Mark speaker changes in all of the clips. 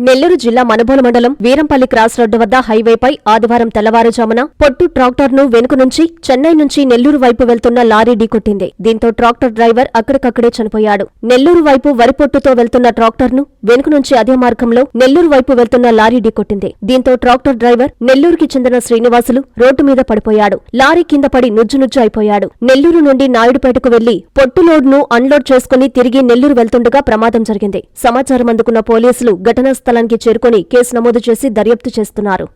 Speaker 1: నెల్లూరు జిల్లా మనుబోలు మండలం Veerampalli cross road వద్ద హైవేపై ఆదివారం తెల్లవారుజామున పొట్టు ట్రాక్టర్ను వెనుక నుంచి చెన్నై నుంచి నెల్లూరు వైపు వెళ్తున్న లారీ ఢీకొట్టింది. దీంతో ట్రాక్టర్ డ్రైవర్ అక్కడికక్కడే చనిపోయాడు. నెల్లూరు వైపు వరి పొట్టుతో వెళ్తున్న ట్రాక్టర్ను వెనుక నుంచి అదే మార్గంలో నెల్లూరు వైపు వెళ్తున్న లారీ ఢీకొట్టింది. దీంతో ట్రాక్టర్ డ్రైవర్ నెల్లూరుకి చెందిన శ్రీనివాసులు రోడ్డు మీద పడిపోయాడు. లారీ కింద పడి నుజ్జు అయిపోయాడు. నెల్లూరు నుండి నాయుడుపేటకు వెళ్లి పొట్టు లోడ్ను అన్లోడ్ చేసుకుని తిరిగి నెల్లూరు వెళ్తుండగా ప్రమాదం జరిగింది. సమాచారం అందుకున్న పోలీసులు ఘటనా స్థలానికి చేరుకుని కేసు నమోదు చేసి దర్యాప్తు చేస్తున్నారు.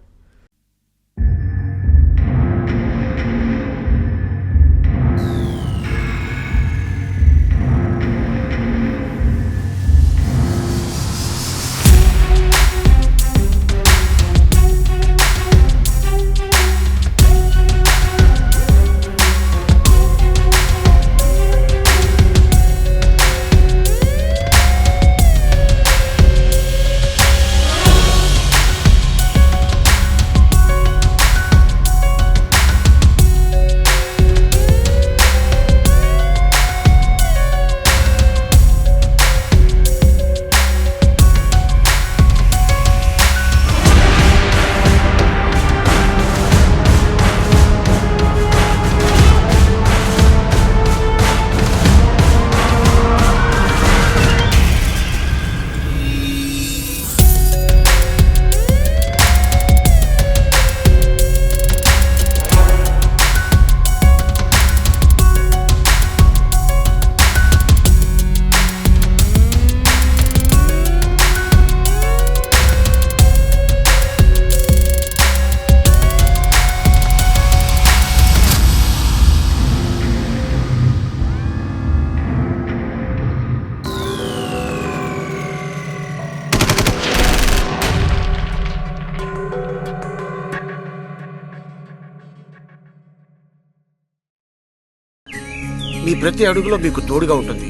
Speaker 2: మీ ప్రతి అడుగులో మీకు తోడుగా ఉంటుంది.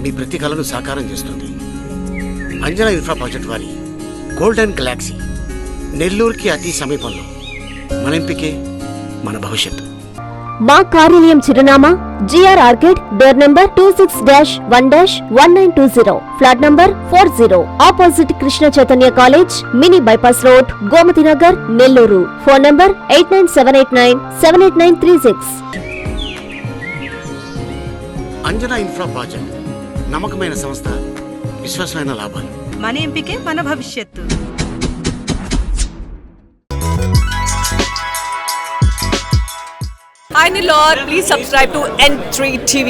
Speaker 2: మీ ప్రతి కలను సాకారం చేస్తుంది. అంజనా ఇన్ఫ్రా ప్రాజెక్ట్ వారి గోల్డెన్ గెలాక్సీ నెల్లూరుకి అతి సమీపంలో. మన ఎంపికే మన భవిష్యత్తు.
Speaker 1: మా కార్యాలయం చిరునామా GR arcade, door number 26-1-1920, flat number 40, opposite Krishna Chaitanya college, mini bypass road, Gomathi Nagar, Nellore. Phone number 8978978936.
Speaker 2: Anjana infra project నమ్మకమైన సంస్థ, విశ్వాసమైన లాభాలు.
Speaker 3: మన ఎంపికే మన భవిష్యత్తు.
Speaker 4: Hi Nilor, please subscribe to N3 TV.